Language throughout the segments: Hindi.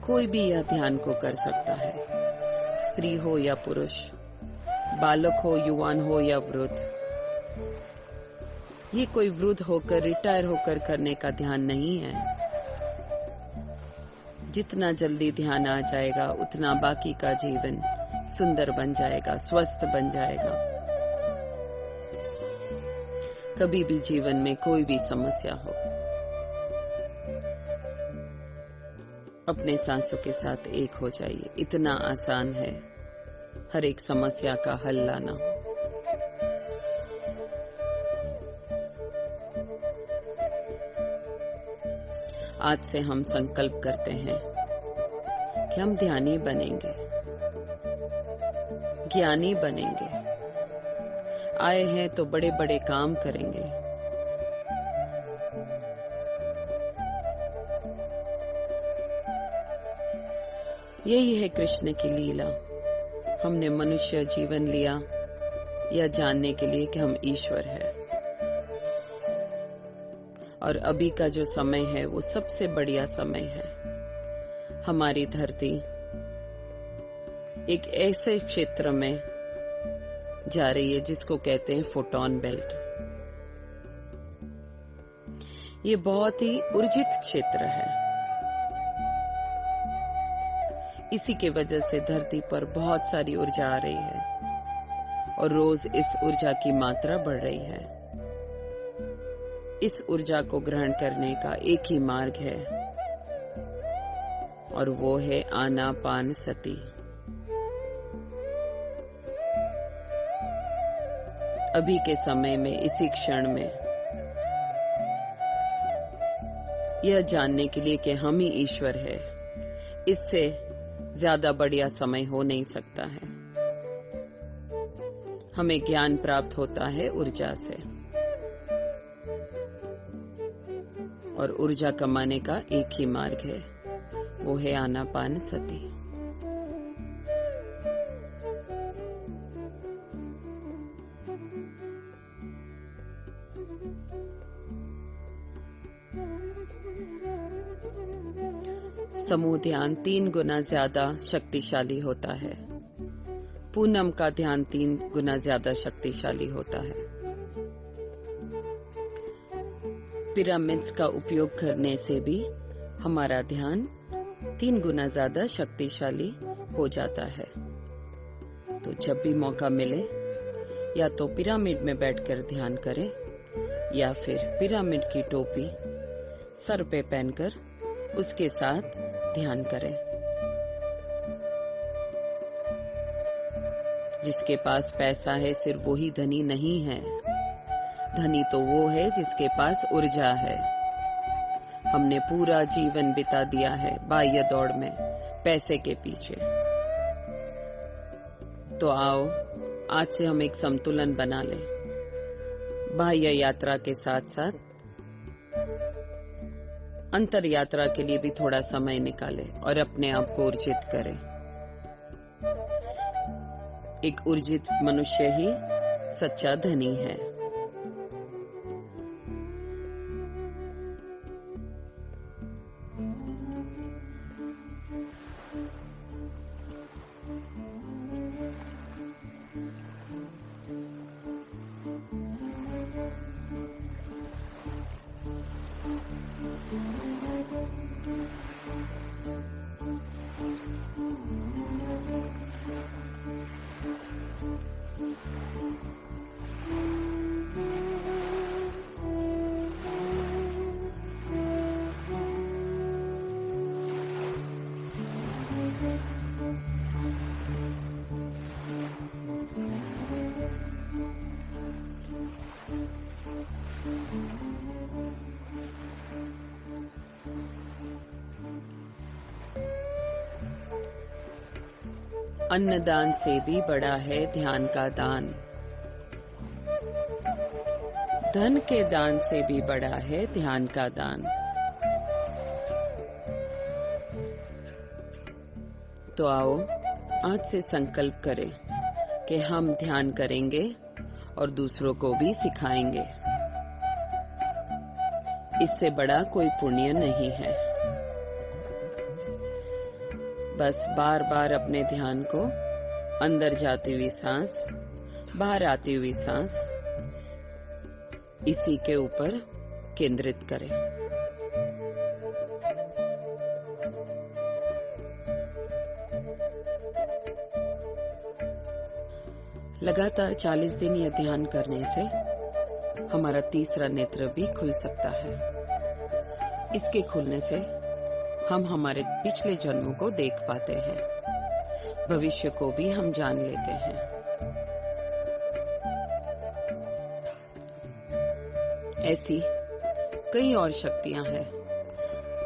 कोई भी यह ध्यान को कर सकता है, स्त्री हो या पुरुष, बालक हो, युवान हो या वृद्ध। ये कोई वृद्ध होकर, रिटायर होकर करने का ध्यान नहीं है। जितना जल्दी ध्यान आ जाएगा, उतना बाकी का जीवन सुंदर बन जाएगा, स्वस्थ बन जाएगा। कभी भी जीवन में कोई भी समस्या हो, अपने सांसों के साथ एक हो जाइए। इतना आसान है हर एक समस्या का हल लाना। आज से हम संकल्प करते हैं कि हम ध्यानी बनेंगे, ज्ञानी बनेंगे। आए हैं तो बड़े बड़े काम करेंगे। यही है कृष्ण की लीला। हमने मनुष्य जीवन लिया यह जानने के लिए कि हम ईश्वर है, और अभी का जो समय है वो सबसे बढ़िया समय है। हमारी धरती एक ऐसे क्षेत्र में जा रही है जिसको कहते हैं फोटोन बेल्ट। ये बहुत ही ऊर्जित क्षेत्र है। इसी के वजह से धरती पर बहुत सारी ऊर्जा आ रही है और रोज इस ऊर्जा की मात्रा बढ़ रही है। इस ऊर्जा को ग्रहण करने का एक ही मार्ग है और वो है आनापानसति। अभी के समय में, इसी क्षण में यह जानने के लिए कि हम ही ईश्वर है, इससे ज्यादा बढ़िया समय हो नहीं सकता है। हमें ज्ञान प्राप्त होता है ऊर्जा से, और ऊर्जा कमाने का एक ही मार्ग है, वो है आनापानसति। समूह ध्यान 3 गुना ज्यादा शक्तिशाली होता है। पूनम का ध्यान 3 गुना ज्यादा शक्तिशाली होता है। पिरामिड्स का उपयोग करने से भी हमारा ध्यान 3 गुना ज्यादा शक्तिशाली हो जाता है। तो जब भी मौका मिले, या तो पिरामिड में बैठकर ध्यान करें, या फिर पिरामिड की टोपी सर पे पहनकर उसके साथ ध्यान करें। जिसके पास पैसा है सिर्फ वो ही धनी नहीं है। धनी तो वो है जिसके पास ऊर्जा है। हमने पूरा जीवन बिता दिया है बाह्य दौड़ में, पैसे के पीछे। तो आओ आज से हम एक संतुलन बना लें। बाह्य यात्रा के साथ साथ अंतर यात्रा के लिए भी थोड़ा समय निकालें और अपने आप को ऊर्जित करें। एक ऊर्जित मनुष्य ही सच्चा धनी है। अन्नदान से भी बड़ा है ध्यान का दान। धन के दान से भी बड़ा है ध्यान का दान। तो आओ आज से संकल्प करें कि हम ध्यान करेंगे और दूसरों को भी सिखाएंगे। इससे बड़ा कोई पुण्य नहीं है। बस बार बार अपने ध्यान को अंदर जाती हुई सांस, बाहर आती हुई सांस, इसी के ऊपर केंद्रित करें। लगातार 40 दिन यह ध्यान करने से हमारा तीसरा नेत्र भी खुल सकता है। इसके खुलने से हम हमारे पिछले जन्मों को देख पाते हैं, भविष्य को भी हम जान लेते हैं। ऐसी कई और शक्तियां हैं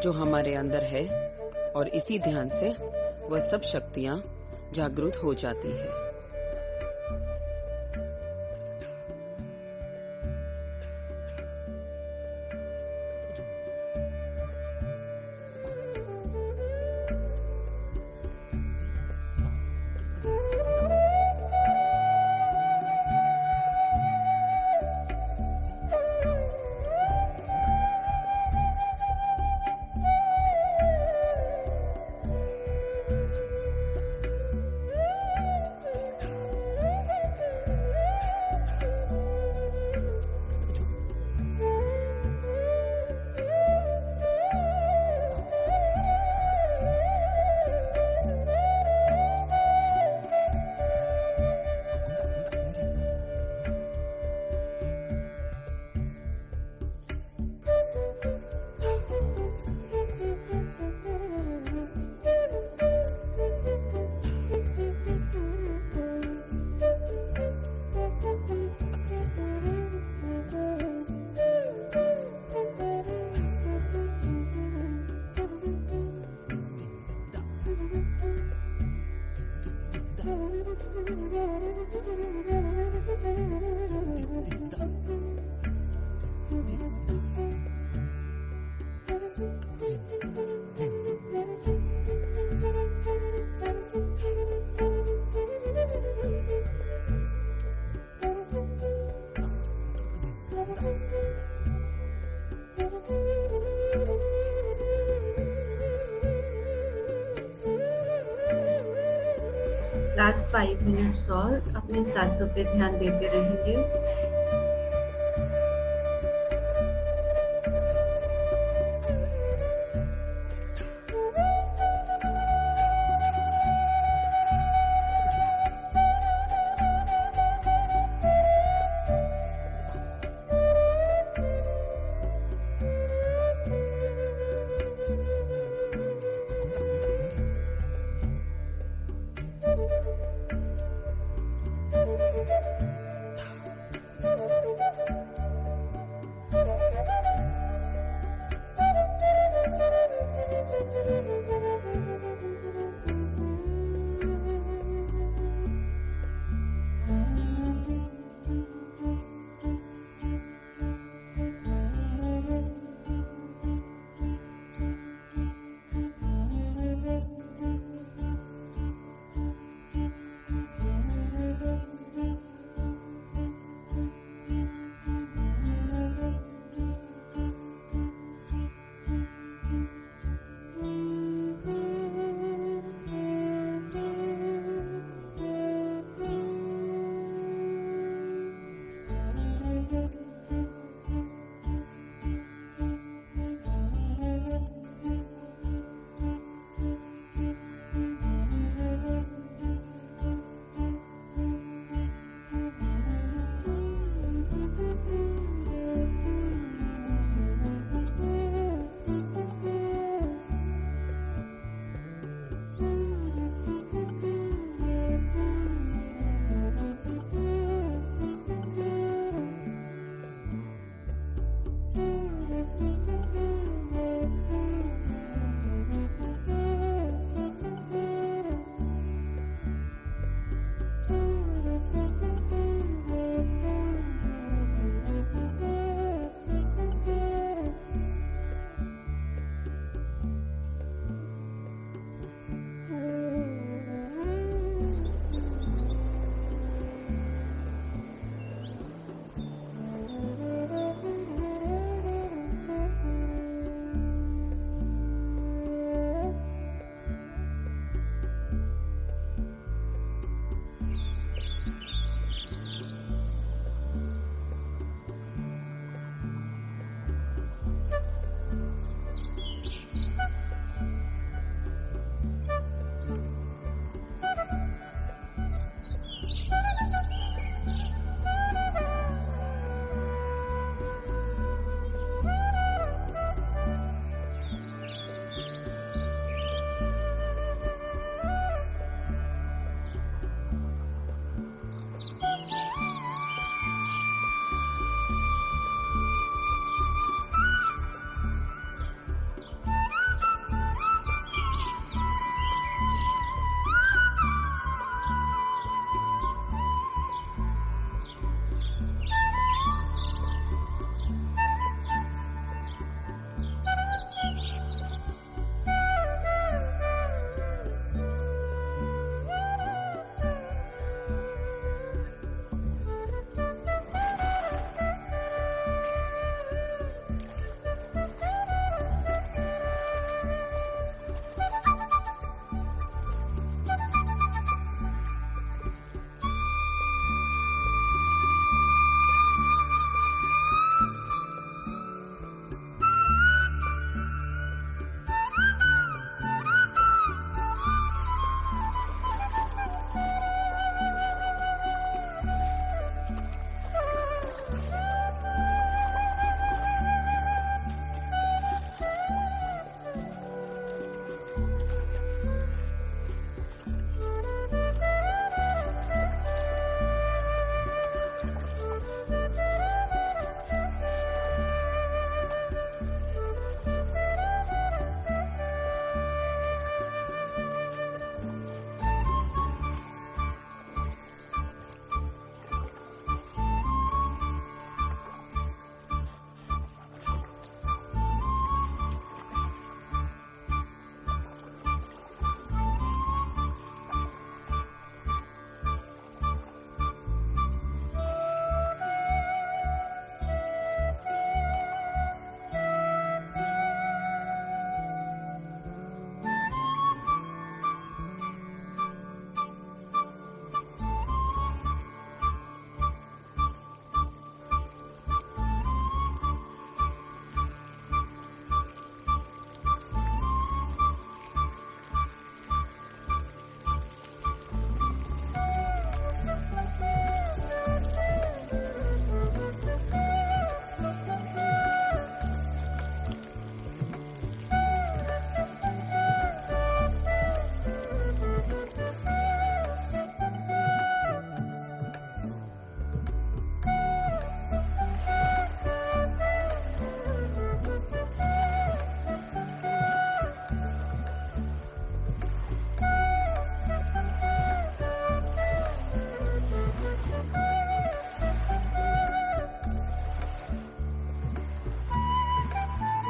जो हमारे अंदर है और इसी ध्यान से वह सब शक्तियां जागृत हो जाती है। लास्ट 5 मिनट्स और अपने सांसों पे ध्यान देते रहेंगे।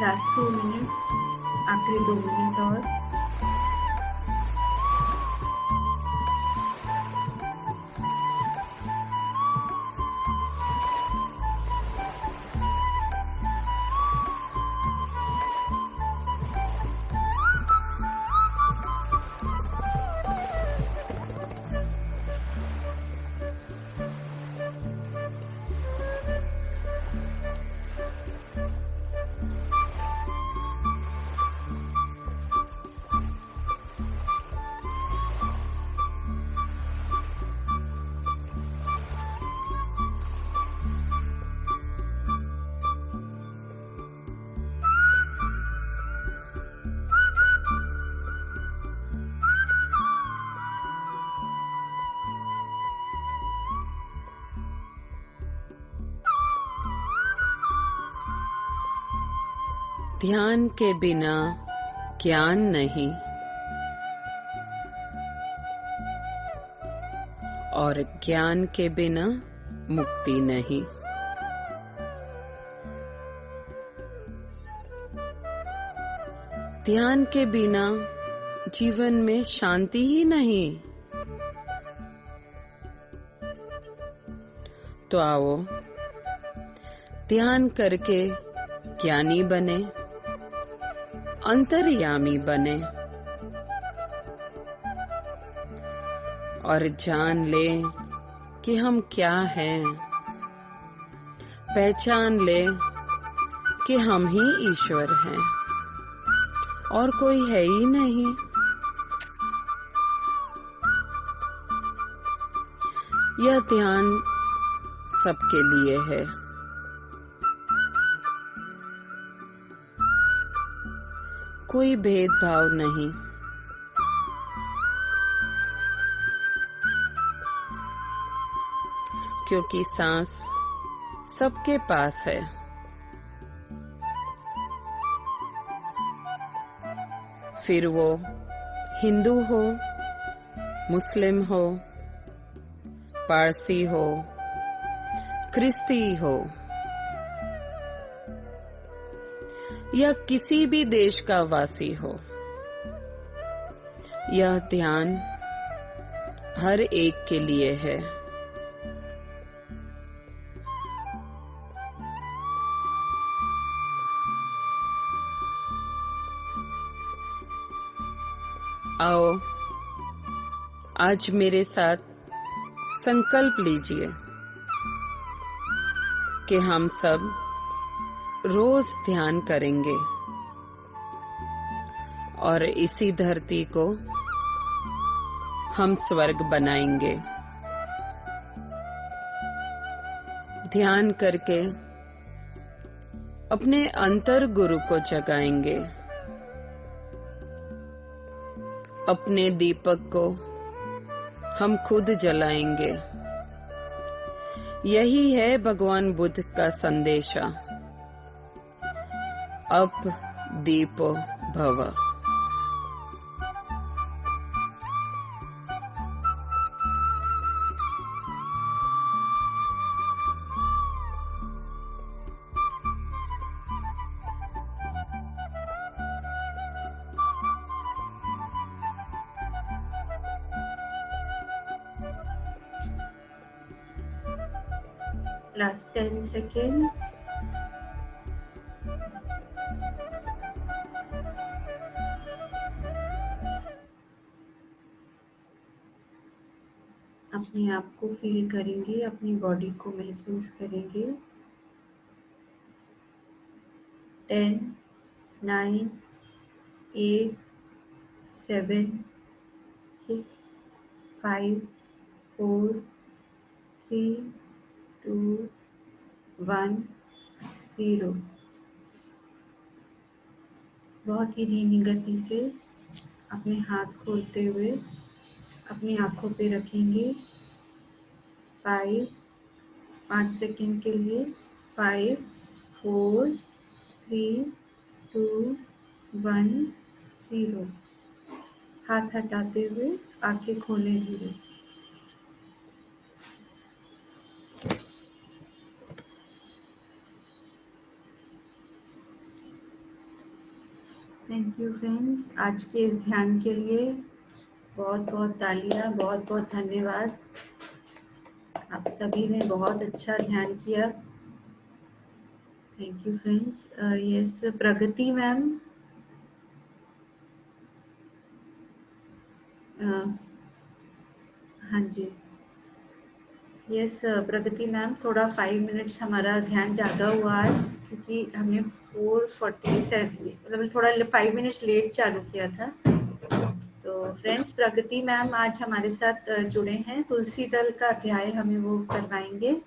लास्ट 2 मिनट्स, आखिरी 2 मिनट और। ध्यान के बिना ज्ञान नहीं और ज्ञान के बिना मुक्ति नहीं। ध्यान के बिना जीवन में शांति ही नहीं। तो आओ ध्यान करके ज्ञानी बने, अंतर्यामी बने और जान ले कि हम क्या हैं। पहचान ले कि हम ही ईश्वर हैं और कोई है ही नहीं। यह ध्यान सबके लिए है। कोई भेदभाव नहीं। क्योंकि सांस सबके पास है। फिर वो हिंदू हो, मुस्लिम हो, पारसी हो, क्रिस्ती हो या किसी भी देश का वासी हो, यह ध्यान हर एक के लिए है। आओ आज मेरे साथ संकल्प लीजिए कि हम सब रोज ध्यान करेंगे और इसी धरती को हम स्वर्ग बनाएंगे। ध्यान करके अपने अंतर गुरु को जगाएंगे। अपने दीपक को हम खुद जलाएंगे। यही है भगवान बुद्ध का संदेशा, अप दीपो भव। Last 10 seconds. अपने आप को फील करेंगे, अपनी बॉडी को महसूस करेंगे। 10, 9, 8, 7, 6, 5, 4, 3, 2, 1, 0। बहुत ही धीमी गति से अपने हाथ खोलते हुए अपनी आंखों पे रखेंगे। 5 सेकंड के लिए। 5, 4, 3, 2, 1, 0। हाथ हटाते हुए आंखें खोलें धीरे से। थैंक यू फ्रेंड्स, आज के इस ध्यान के लिए बहुत बहुत तालियां, बहुत बहुत धन्यवाद। आप सभी ने बहुत अच्छा ध्यान किया। Thank you friends. Yes Pragati ma'am, हाँ जी, यस प्रगति मैम, थोड़ा 5 मिनट्स हमारा ध्यान ज़्यादा हुआ आज, क्योंकि हमने 4:47 मतलब थोड़ा 5 मिनट्स लेट चालू किया था। तो फ्रेंड्स, प्रगति मैम आज हमारे साथ जुड़े हैं, तुलसी दल का अध्याय हमें वो करवाएंगे।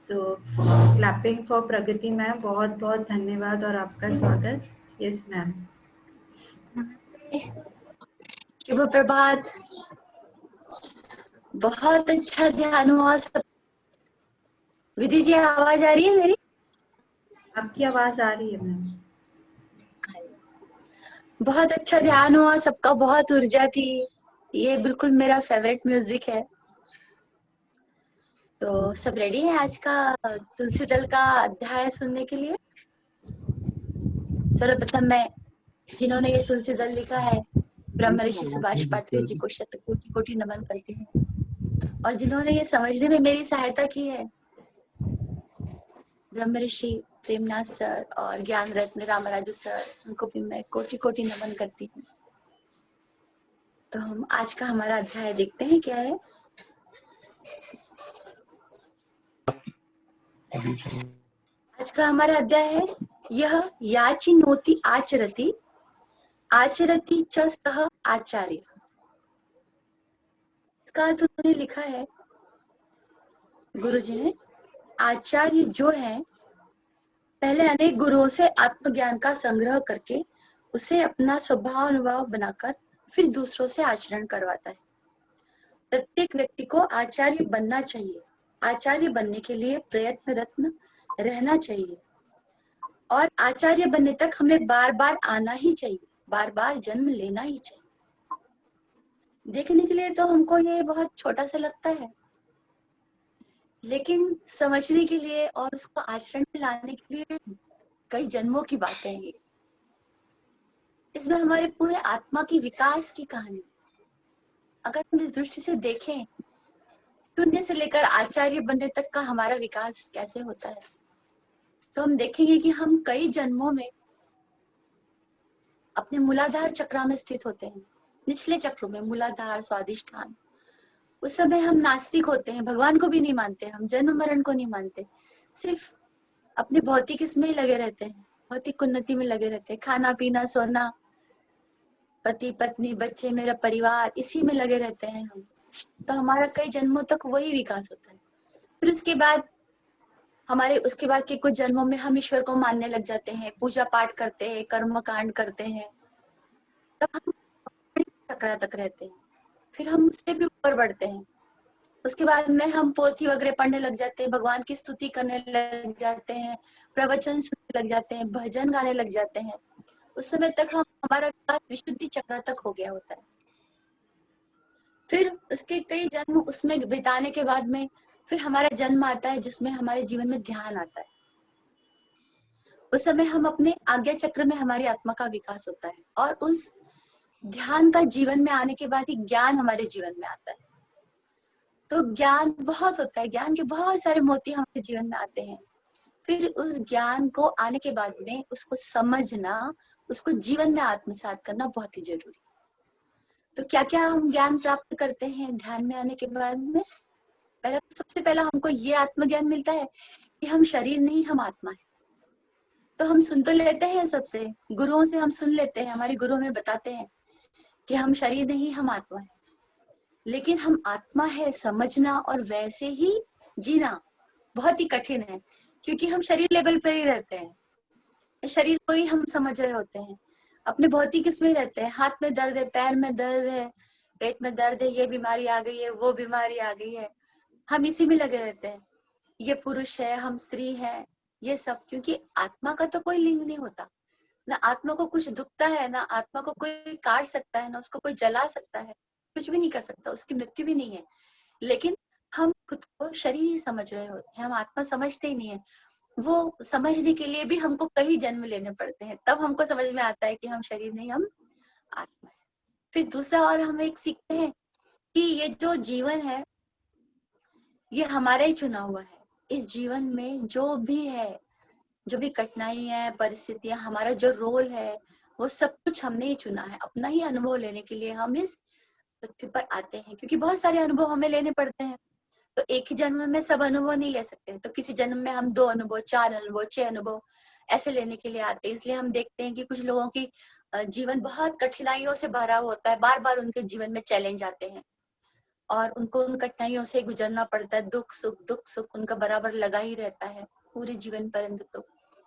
सो क्लैपिंग फॉर प्रगति मैम, बहुत बहुत धन्यवाद और आपका स्वागत। Yes ma'am. नमस्ते, शुभ प्रभात। बहुत अच्छा ध्यान हुआ सब। विधि जी आवाज आ रही है मेरी? आपकी आवाज आ रही है मैम। बहुत अच्छा ध्यान हुआ सबका, बहुत ऊर्जा थी। ये बिल्कुल मेरा फेवरेट म्यूजिक है। तो सब रेडी है आज का तुलसी दल का अध्याय सुनने के लिए? सर्वप्रथम मैं, जिन्होंने ये तुलसी दल लिखा है, ब्रह्म ऋषि सुभाष पात्रे जी को शत कोटि कोटि नमन करते हैं। और जिन्होंने ये समझने में मेरी सहायता की है, ब्रह्म ऋषि प्रेमनाथ सर और ज्ञान रत्न रामराजू सर, उनको भी मैं कोटि कोटि नमन करती हूँ। तो हम आज का हमारा अध्याय देखते हैं क्या है। आज का हमारा अध्याय है, यह याचि नोति आचरति आचरति च सह आचार्य। इसका अर्थ उन्होंने लिखा है, गुरुजी ने, आचार्य जो है पहले अनेक गुरुओं से आत्मज्ञान का संग्रह करके उसे अपना स्वभाव अनुभव बनाकर फिर दूसरों से आचरण करवाता है। प्रत्येक व्यक्ति को आचार्य बनना चाहिए। आचार्य बनने के लिए प्रयत्नरत रहना चाहिए और आचार्य बनने तक हमें बार बार आना ही चाहिए, बार बार जन्म लेना ही चाहिए। देखने के लिए तो हमको ये बहुत छोटा सा लगता है, लेकिन समझने के लिए और उसको आचरण में लाने के लिए कई जन्मों की बातें हैं। इसमें हमारे पूरे आत्मा की विकास की कहानी। अगर हम इस दृष्टि से देखें, शून्य से लेकर आचार्य बनने तक का हमारा विकास कैसे होता है, तो हम देखेंगे कि हम कई जन्मों में अपने मूलाधार चक्र में स्थित होते हैं। निचले चक्रों में मूलाधार, स्वादिष्ठान। उस समय हम नास्तिक होते हैं, भगवान को भी नहीं मानते, हम जन्म मरण को नहीं मानते, सिर्फ अपने भौतिक इसमें ही लगे रहते हैं, भौतिक उन्नति में लगे रहते हैं, खाना पीना सोना, पति पत्नी बच्चे मेरा परिवार, इसी में लगे रहते हैं हम। तो हमारा कई जन्मों तक वही विकास होता है। फिर उसके बाद के कुछ जन्मों में हम ईश्वर को मानने लग जाते हैं, पूजा पाठ करते हैं, कर्म कांड करते हैं, तब हम चक्र तक रहते हैं। फिर हम उससे भी ऊपर बढ़ते हैं। उसके बाद में हम पोथी वगैरह पढ़ने लग जाते हैं, भगवान की स्तुति करने लग जाते हैं, प्रवचन सुनने लग जाते हैं, भजन गाने लग जाते हैं। उस समय तक हमारा विकास विशुद्धि चक्र तक हो गया होता है। फिर उसके कई जन्म उसमें बिताने के बाद में फिर हमारा जन्म आता है, जिसमें हमारे जीवन में ध्यान आता है। उस समय हम अपने आज्ञा चक्र में हमारी आत्मा का विकास होता है और उस ध्यान का जीवन में आने के बाद ही ज्ञान हमारे जीवन में आता है। तो ज्ञान बहुत होता है, ज्ञान के बहुत सारे मोती हमारे जीवन में आते हैं। फिर उस ज्ञान को आने के बाद में उसको समझना, उसको जीवन में आत्मसात करना बहुत ही जरूरी है। तो क्या क्या हम ज्ञान प्राप्त करते हैं ध्यान में आने के बाद में? सबसे पहला हमको ये आत्मज्ञान मिलता है कि हम शरीर नहीं, हम आत्मा है। तो हम सुन तो लेते हैं, सबसे गुरुओं से हम सुन लेते हैं, हमारे गुरु हमें बताते हैं कि हम शरीर नहीं, हम आत्मा है। लेकिन हम आत्मा है समझना और वैसे ही जीना बहुत ही कठिन है, क्योंकि हम शरीर लेवल पर ही रहते हैं, शरीर को ही हम समझ रहे होते हैं, अपने भौतिक इसमें रहते हैं। हाथ में दर्द है, पैर में दर्द है, पेट में दर्द है, ये बीमारी आ गई है, वो बीमारी आ गई है, हम इसी में लगे रहते हैं। ये पुरुष है, हम स्त्री है, ये सब, क्योंकि आत्मा का तो कोई लिंग नहीं होता। ना आत्मा को कुछ दुखता है, ना आत्मा को कोई काट सकता है, ना उसको कोई जला सकता है, कुछ भी नहीं कर सकता, उसकी मृत्यु भी नहीं है। लेकिन हम खुद को शरीर ही समझ रहे होते हैं, हम आत्मा समझते ही नहीं है। वो समझने के लिए भी हमको कई जन्म लेने पड़ते हैं, तब हमको समझ में आता है कि हम शरीर नहीं, हम आत्मा है। फिर दूसरा और हम एक सीखते हैं कि ये जो जीवन है ये हमारा ही चुना हुआ है। इस जीवन में जो भी है, जो भी कठिनाई है, परिस्थितियां, हमारा जो रोल है, वो सब कुछ हमने ही चुना है। अपना ही अनुभव लेने के लिए हम इस पृथ्वी पर आते हैं, क्योंकि बहुत सारे अनुभव हमें लेने पड़ते हैं। तो एक ही जन्म में सब अनुभव नहीं ले सकते, तो किसी जन्म में हम 2 अनुभव, 4 अनुभव, 6 अनुभव ऐसे लेने के लिए आते हैं। इसलिए हम देखते हैं कि कुछ लोगों की जीवन बहुत कठिनाइयों से भरा होता है, बार बार उनके जीवन में चैलेंज आते हैं और उनको उन कठिनाइयों से गुजरना पड़ता है। दुख सुख उनका बराबर लगा ही रहता है पूरे जीवन पर्यंत। तो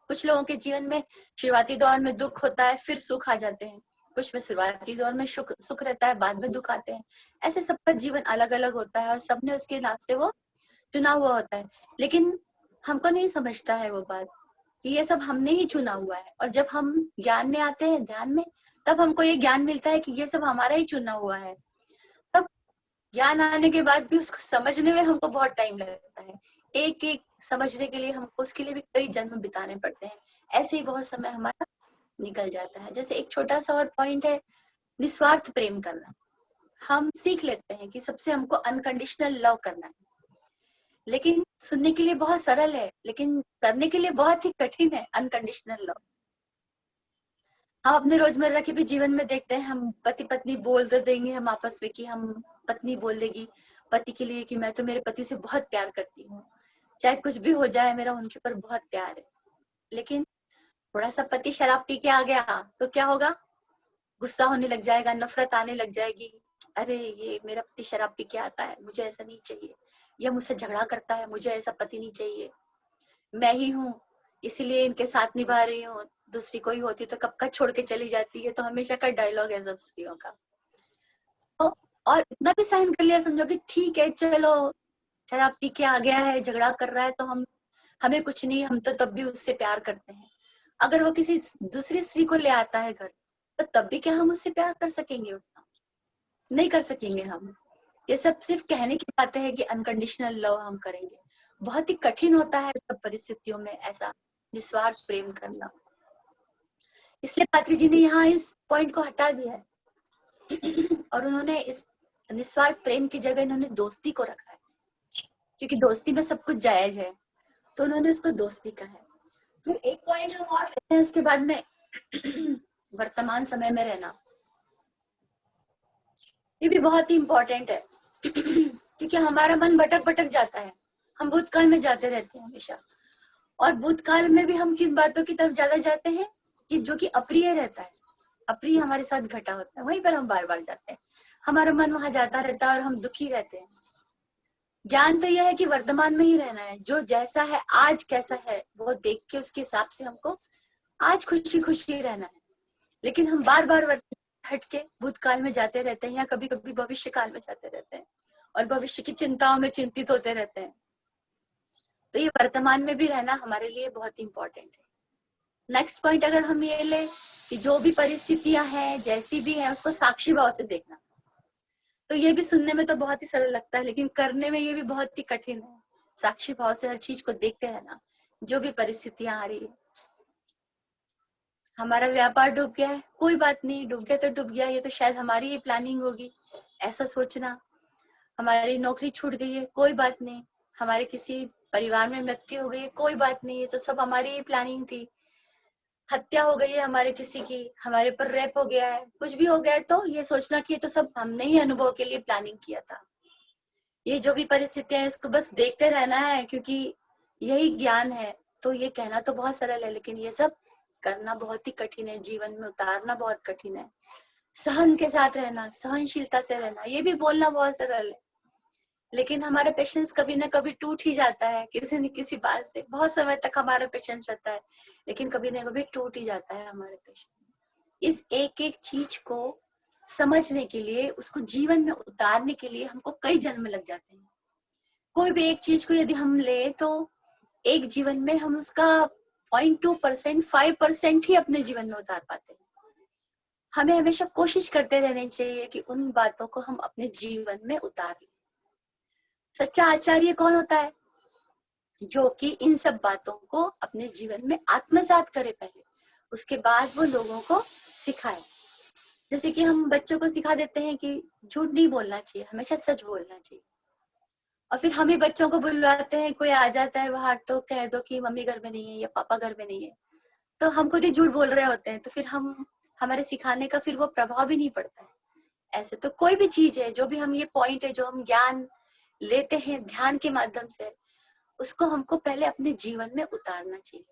कुछ लोगों के जीवन में शुरुआती दौर में दुख होता है, फिर सुख आ जाते हैं। कुछ में शुरुआती दौर में सुख रहता है, बाद में दुख आते हैं। ऐसे सबका जीवन अलग अलग होता है और सबने उसके रास्ते वो चुना हुआ होता है। लेकिन हमको नहीं समझता है वो बात कि ये सब हमने ही चुना हुआ है। और जब हम ज्ञान में आते हैं, ध्यान में, तब हमको ये ज्ञान मिलता है कि ये सब हमारा ही चुना हुआ है। तब ज्ञान आने के बाद भी उसको समझने में हमको बहुत टाइम लगता है। एक एक समझने के लिए हमको उसके लिए भी कई जन्म बिताने पड़ते हैं। ऐसे ही बहुत समय हमारा निकल जाता है। जैसे एक छोटा सा और पॉइंट है, निस्वार्थ प्रेम करना। हम सीख लेते हैं कि सबसे हमको अनकंडीशनल लव करना है, लेकिन सुनने के लिए बहुत सरल है, लेकिन करने के लिए बहुत ही कठिन है अनकंडीशनल लव। हम अपने रोजमर्रा के भी जीवन में देखते हैं, हम पति पत्नी बोल तो देंगे हम आपस में कि हम, पत्नी बोल देगी पति के लिए कि मैं तो मेरे पति से बहुत प्यार करती हूँ, चाहे कुछ भी हो जाए मेरा उनके ऊपर बहुत प्यार है। लेकिन थोड़ा सा पति शराब पी के आ गया तो क्या होगा? गुस्सा होने लग जाएगा, नफरत आने लग जाएगी। अरे ये मेरा पति शराब पी के आता है, मुझे ऐसा नहीं चाहिए। यह मुझसे झगड़ा करता है, मुझे ऐसा पति नहीं चाहिए। मैं ही हूँ इसीलिए इनके साथ निभा रही हूँ, दूसरी कोई होती तो कब का छोड़ के चली जाती है। तो हमेशा का डायलॉग है सब स्त्रियों का। तो और इतना भी सहन कर लिया, समझो कि ठीक है चलो शराब पी के आ गया है, झगड़ा कर रहा है, तो हमें कुछ नहीं, हम तो तब भी उससे प्यार करते हैं। अगर वो किसी दूसरी स्त्री को ले आता है घर, तो तब भी क्या हम उससे प्यार कर सकेंगे? उतना नहीं कर सकेंगे हम। ये सब सिर्फ कहने की बातें है कि अनकंडीशनल लव हम करेंगे। बहुत ही कठिन होता है सब परिस्थितियों में ऐसा निस्वार्थ प्रेम करना। इसलिए पात्री जी ने यहाँ इस पॉइंट को हटा दिया है और उन्होंने इस निस्वार्थ प्रेम की जगह इन्होंने दोस्ती को रखा है, क्योंकि दोस्ती में सब कुछ जायज है, तो उन्होंने उसको दोस्ती कहा है। फिर एक पॉइंट हम और लेते हैं इसके बाद में वर्तमान समय में रहना। ये भी बहुत ही इम्पोर्टेंट है क्योंकि हमारा मन भटक भटक जाता है, हम भूतकाल में जाते रहते हैं हमेशा। और भूतकाल में भी हम किन बातों की तरफ ज्यादा जाते हैं कि जो कि अप्रिय रहता है, अप्रिय हमारे साथ घटा होता है, वहीं पर हम बार बार जाते हैं। हमारा मन वहां जाता रहता है और हम दुखी रहते हैं। ज्ञान तो यह है कि वर्तमान में ही रहना है, जो जैसा है आज कैसा है वो देख के उसके हिसाब से हमको आज खुशी खुशी रहना है। लेकिन हम बार बार हट के भूतकाल में जाते रहते हैं या कभी कभी भविष्य काल में जाते रहते हैं और भविष्य की चिंताओं में चिंतित होते रहते हैं। तो ये वर्तमान में भी रहना हमारे लिए बहुत इंपॉर्टेंट है। नेक्स्ट पॉइंट अगर हम ये ले कि जो भी परिस्थितियां हैं जैसी भी है उसको साक्षी भाव से देखना, तो ये भी सुनने में तो बहुत ही सरल लगता है, लेकिन करने में ये भी बहुत ही कठिन है। साक्षी भाव से हर चीज को देखते रहना, जो भी परिस्थितियां आ रही है। हमारा व्यापार डूब गया है, कोई बात नहीं, डूब गया तो डूब गया, ये तो शायद हमारी ही प्लानिंग होगी, ऐसा सोचना। हमारी नौकरी छूट गई है, कोई बात नहीं। हमारे किसी परिवार में मृत्यु हो गई है, कोई बात नहीं, ये तो सब हमारी ही प्लानिंग थी। हत्या हो गई है हमारे किसी की, हमारे पर रेप हो गया है, कुछ भी हो गया है, तो ये सोचना कि ये तो सब हमने ही अनुभव के लिए प्लानिंग किया था। ये जो भी परिस्थितियां है इसको बस देखते रहना है, क्योंकि यही ज्ञान है। तो ये कहना तो बहुत सरल है, लेकिन ये सब करना बहुत ही कठिन है, जीवन में उतारना बहुत कठिन है। सहन के साथ रहना, सहनशीलता से रहना, ये भी बोलना बहुत सरल है, लेकिन हमारा पेशेंस कभी ना कभी टूट ही जाता है किसी न किसी बात से। बहुत समय तक हमारा पेशेंस रहता है, लेकिन कभी ना कभी टूट ही जाता है हमारा पेशेंस। इस एक एक चीज को समझने के लिए, उसको जीवन में उतारने के लिए हमको कई जन्म लग जाते हैं। कोई भी एक चीज को यदि हम ले तो एक जीवन में हम उसका 0.2%, 5% ही अपने जीवन में उतार पाते हैं। हमें हमेशा कोशिश करते रहनी चाहिए कि उन बातों को हम अपने जीवन में उतार लें। सच्चा आचार्य कौन होता है? जो कि इन सब बातों को अपने जीवन में आत्मसात करे पहले, उसके बाद वो लोगों को सिखाए। जैसे कि हम बच्चों को सिखा देते हैं कि झूठ नहीं बोलना चाहिए, हमेशा सच बोलना चाहिए, और फिर हम ही बच्चों को बुलवाते हैं, कोई आ जाता है बाहर तो कह दो कि मम्मी घर में नहीं है या पापा घर में नहीं है, तो हम खुद ही झूठ बोल रहे होते हैं, तो फिर हमारे सिखाने का फिर वो प्रभाव भी नहीं पड़ता है। ऐसे तो कोई भी चीज है, जो भी हम ये पॉइंट है, जो हम ज्ञान लेते हैं ध्यान के माध्यम से, उसको हमको पहले अपने जीवन में उतारना चाहिए।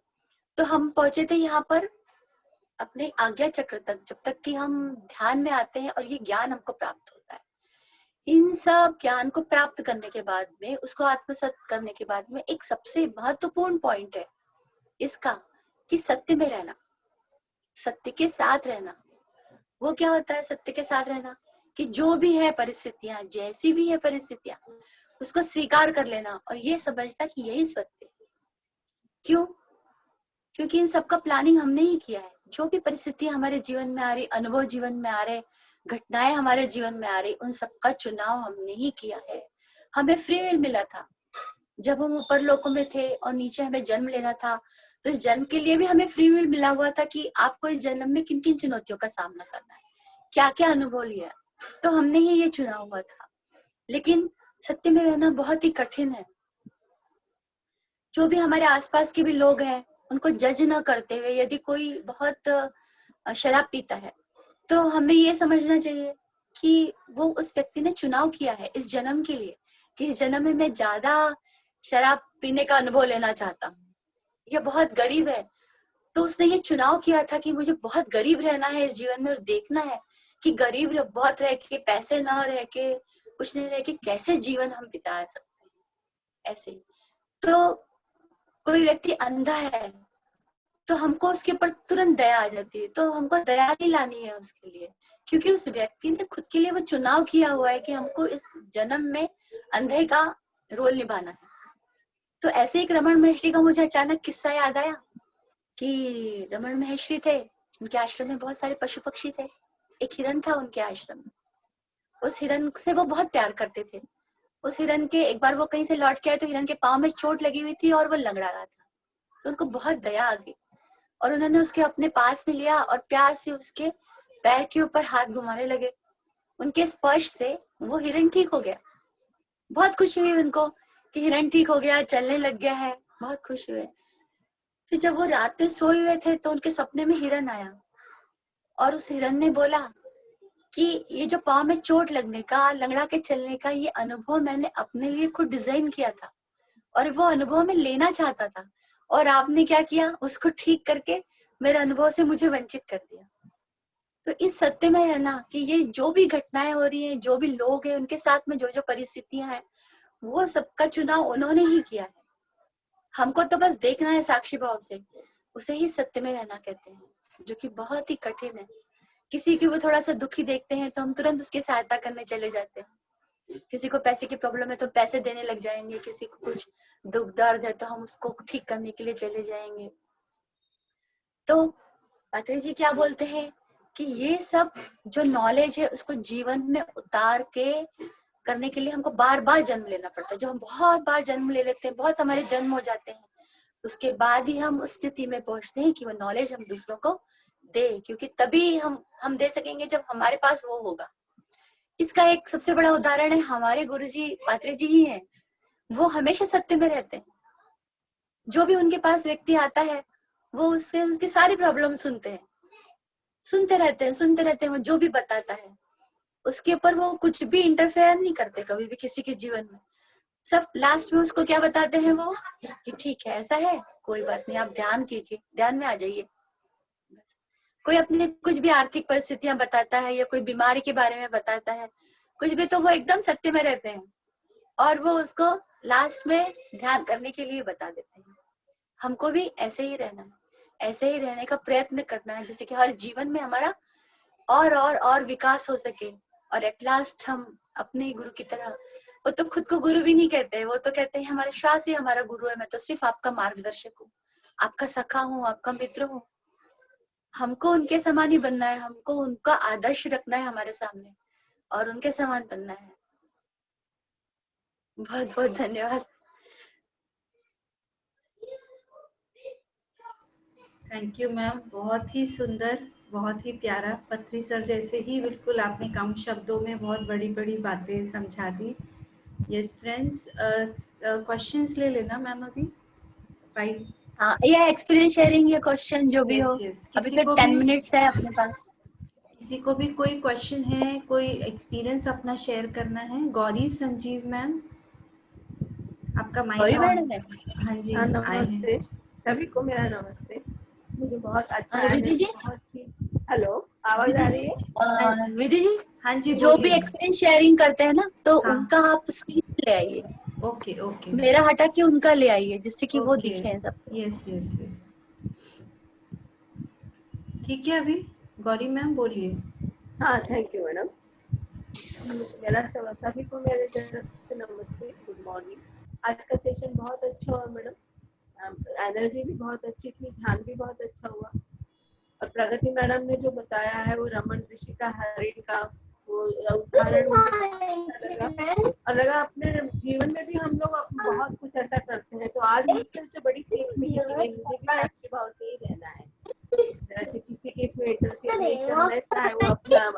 तो हम पहुंचे थे यहाँ पर अपने आज्ञा चक्र तक, जब तक कि हम ध्यान में आते हैं और ये ज्ञान हमको प्राप्त होता है। इन सब ज्ञान को प्राप्त करने के बाद में, उसको आत्मसात करने के बाद में, एक सबसे महत्वपूर्ण पॉइंट है इसका कि सत्य में रहना, सत्य के साथ रहना। वो क्या होता है सत्य के साथ रहना? कि जो भी है परिस्थितियां, जैसी भी है परिस्थितियां, उसको स्वीकार कर लेना और ये समझना कि यही सत्य है। क्यों? क्योंकि इन सबका प्लानिंग हमने ही किया है। जो भी परिस्थितियां हमारे जीवन में आ रही, अनुभव जीवन में आ रहे, घटनाएं हमारे जीवन में आ रही, उन सबका चुनाव हमने ही किया है। हमें फ्री विल मिला था जब हम ऊपर लोकों में थे और नीचे हमें जन्म लेना था, तो इस जन्म के लिए भी हमें फ्री विल मिला हुआ था कि आपको इस जन्म में किन किन चुनौतियों का सामना करना है, क्या क्या अनुभव लिया, तो हमने ही ये चुना हुआ था। लेकिन सत्य में रहना बहुत ही कठिन है। जो भी हमारे आसपास के भी लोग हैं, उनको जज न करते हुए, यदि कोई बहुत शराब पीता है, तो हमें ये समझना चाहिए कि वो उस व्यक्ति ने चुनाव किया है इस जन्म के लिए, कि इस जन्म में मैं ज्यादा शराब पीने का अनुभव लेना चाहता हूँ। यह बहुत गरीब है, तो उसने ये चुनाव किया था कि मुझे बहुत गरीब रहना है इस जीवन में और देखना है कि गरीब बहुत रह के, पैसे न रह के, कुछ नहीं रह के, कैसे जीवन हम बिता सकते हैं। ऐसे ही तो कोई व्यक्ति अंधा है, तो हमको उसके ऊपर तुरंत दया आ जाती है, तो हमको दया नहीं लानी है उसके लिए, क्योंकि उस व्यक्ति ने खुद के लिए वो चुनाव किया हुआ है कि हमको इस जन्म में अंधे का रोल निभाना है। तो ऐसे एक रमन महर्षि का मुझे अचानक किस्सा याद आया कि रमन महर्षि थे, उनके आश्रम में बहुत सारे पशु पक्षी थे। एक हिरन था उनके आश्रम में, उस हिरन से वो बहुत प्यार करते थे। उस हिरन के एक बार वो कहीं से लौट के आए तो हिरन के पाँव में चोट लगी हुई थी और वो लंगड़ा रहा था, तो उनको बहुत दया आ गई और उन्होंने उसके अपने पास में लिया और प्यार से उसके पैर के ऊपर हाथ घुमाने लगे। उनके स्पर्श से वो हिरन ठीक हो गया। बहुत खुशी हुई उनको कि हिरन ठीक हो गया, चलने लग गया है, बहुत खुश हुए। फिर जब वो रात में सोए हुए थे तो उनके सपने में हिरन आया और उस हिरन ने बोला कि ये जो पाँव में चोट लगने का, लंगड़ा के चलने का, ये अनुभव मैंने अपने लिए खुद डिजाइन किया था और वो अनुभव मैं लेना चाहता था, और आपने क्या किया, उसको ठीक करके मेरे अनुभव से मुझे वंचित कर दिया। तो इस सत्य में है ना कि ये जो भी घटनाएं हो रही हैं, जो भी लोग हैं, उनके साथ में जो जो परिस्थितियां हैं, वो सबका चुनाव उन्होंने ही किया है। हमको तो बस देखना है साक्षी भाव से, उसे ही सत्य में रहना कहते हैं, जो कि बहुत ही कठिन है। किसी की वो थोड़ा सा दुखी देखते हैं तो हम तुरंत उसकी सहायता करने चले जाते हैं। किसी को पैसे की प्रॉब्लम है तो पैसे देने लग जाएंगे, किसी को कुछ दुख दर्द है तो हम उसको ठीक करने के लिए चले जाएंगे। तो पात्रे जी क्या बोलते हैं कि ये सब जो नॉलेज है उसको जीवन में उतार के करने के लिए हमको बार बार जन्म लेना पड़ता है। जो हम बहुत बार जन्म ले लेते हैं, बहुत हमारे जन्म हो जाते हैं, उसके बाद ही हम उस स्थिति में पहुंचते हैं कि वो नॉलेज हम दूसरों को दे, क्योंकि तभी हम दे सकेंगे जब हमारे पास वो होगा। इसका एक सबसे बड़ा उदाहरण है हमारे गुरुजी पात्रे जी ही हैं। वो हमेशा सत्य में रहते हैं। जो भी उनके पास व्यक्ति आता है वो उसकी सारी प्रॉब्लम सुनते हैं, सुनते रहते हैं। वो जो भी बताता है उसके ऊपर वो कुछ भी इंटरफेयर नहीं करते कभी भी किसी के जीवन में। सब लास्ट में उसको क्या बताते हैं वो कि ठीक है, ऐसा है, कोई बात नहीं, आप ध्यान कीजिए, ध्यान में आ जाइए। बस। कोई अपने कुछ भी आर्थिक परिस्थितियां बताता है या कोई बीमारी के बारे में बताता है, कुछ भी, तो वो एकदम सत्य में रहते हैं और वो उसको लास्ट में ध्यान करने के लिए बता देते हैं। हमको भी ऐसे ही रहना है, ऐसे ही रहने का प्रयत्न करना है, जैसे कि हर जीवन में हमारा और विकास हो सके और एट लास्ट हम अपने गुरु की तरह, वो तो खुद को गुरु भी नहीं कहते, वो तो कहते हैं हमारा श्वास ही हमारा गुरु है, मैं तो सिर्फ आपका मार्गदर्शक हूँ, आपका सखा हूँ, आपका मित्र हूँ। हमको उनके समान ही बनना है, हमको उनका आदर्श रखना है हमारे सामने और उनके समान बनना है। बहुत बहुत धन्यवाद। थैंक यू मैम, बहुत ही सुंदर, बहुत ही प्यारा। पत्री सर जैसे ही बिल्कुल आपने कम शब्दों में बहुत बड़ी बड़ी बातें समझा दी। यस फ्रेंड्स, क्वेश्चंस ले लेना मैम अभी 5। हाँ, ये एक्सपीरियंस शेयरिंग या क्वेश्चन जो भी हो। यस, अभी तो 10 मिनट्स है अपने पास। किसी को भी कोई क्वेश्चन है, कोई एक्सपीरियंस अपना शेयर करना है? गौरी संजीव मैम, आपका गौरी माइक ऑन। मैडम है। हाँ जी, हाँ आए हैं। नमस्ते, सभी को मेरा नमस्ते। मुझे बहुत अच्छा विधि जी, बहुत ही हेलो, आवाज आ रही है? विधि जी, हाँ जी, जो भी बोलिए। एक्सपीरियंस शेयरिंग करते हैं ना, तो हाँ। उनका आप स्क्रीन ले आइए। ओके ओके मेरा हटा के उनका ले आइए, जिससे कि वो ओके। दिखे सबको। यस यस यस, ठीक है। अभी गौरी मैम बोलिए। हाँ, थैंक यू मैडम। मेरा सभी को मेरे तरफ से नमस्ते, गुड मॉर्निंग। आज का सेशन बहुत अच्छा हुआ मैडम, एनर्जी भी बहुत अच्छी थी, ध्यान भी बहुत अच्छा हुआ। और प्रगति मैडम ने जो बताया है वो रमन ऋषि का हरिण का वो उदाहरण मुझे बहुत अच्छा लगा। और लगा अपने जीवन में भी हम लोग बहुत कुछ ऐसा करते हैं। तो आज मुझसे जो बड़ी सीख मिली कि नहीं, मुझे भी भक्ति भाव से ही रहना है। जैसे किसी के इसमें इंटरफेयर नहीं करना है, चाहे वो अपना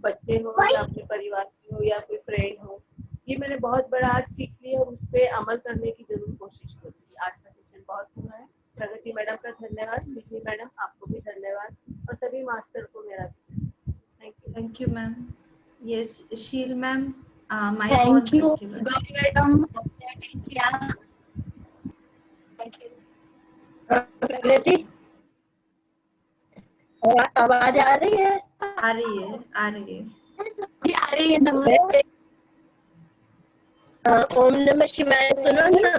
बच्चे हो या अपने परिवार की हो या कोई फ्रेंड हो। ये मैंने बहुत बड़ा आज सीख लिया और उस पर अमल करने की जरूर कोशिश करूंगी। आज का सेशन बहुत हुआ है। प्रगति मैडम का धन्यवाद, विजय मैडम आपको भी धन्यवाद, और सभी मास्टर को मेरा thank you. Thank you ma'am. Yes Sheel ma'am, mic on thank you करके बात। गौरी मैडम, आपने अटेंड किया। Thank you. प्रगति, आवाज आ रही है? आ रही है, आ रही है। जी आ रही है, नमस्ते। ओम नमः शिवाय। सुनो ना,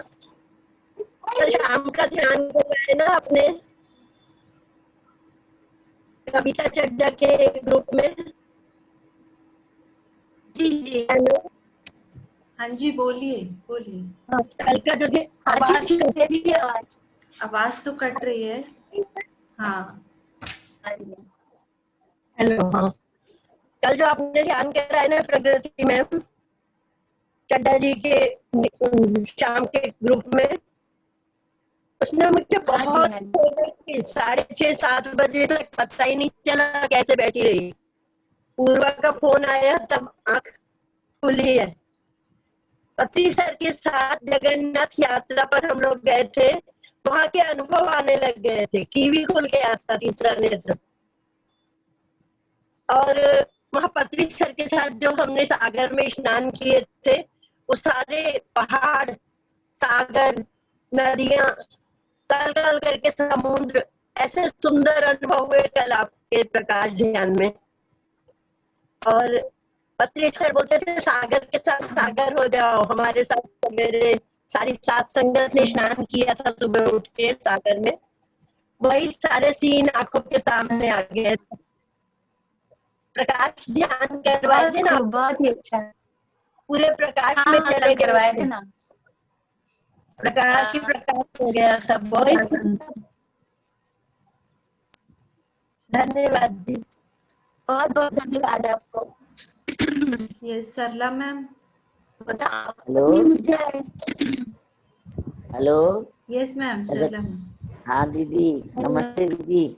कल शाम का ध्यान करवाए ना आपने कविता चड्डा के ग्रुप में? जी जी, हाँ जी, बोलिए बोलिए। कल का जो आवाज मेरी आवाज आवाज तो कट रही है। हाँ आ रही है। हेलो, हाँ, कल जो आपने ध्यान कराया ना प्रगति मैम चड्डा जी के शाम के ग्रुप में, उसमें मुझे बहुत 6:30-7 बजे तक पता ही नहीं चला कैसे बैठी रही। पूर्वा का फोन आया तब आंख खुली है। पति सर के साथ जगन्नाथ यात्रा पर हम लोग गए थे, वहां के अनुभव आने लग गए थे, कीवी खुल गया था, तीसरा नेत्र। और वहां पत्री सर के साथ जो हमने सागर में स्नान किए थे, वो सारे पहाड़, सागर, नदियां, कल कल करके समुद्र, ऐसे सुंदर अनुभव हुए कल आपके प्रकाश ध्यान में। और पत्री सर बोलते थे सागर के साथ सागर हो जाओ। हमारे साथ सवेरे सारी सात संगत ने स्नान किया था सुबह उठ के सागर में, वही सारे सीन आंखों के सामने आ गए। प्रकाश ध्यान करवाए थे ना, बहुत ही अच्छा। पूरे प्रकाश में हाँ हाँ, चले कल गए करवाए थे थे, ना। प्रकाश ही प्रकाश हो गया था। बहुत आनंद। धन्यवाद जी, बहुत बहुत धन्यवाद आपको। यस सरला मैम। हेलो मुझे। हेलो। यस मैम, सरला मैम। हाँ दीदी, नमस्ते दीदी,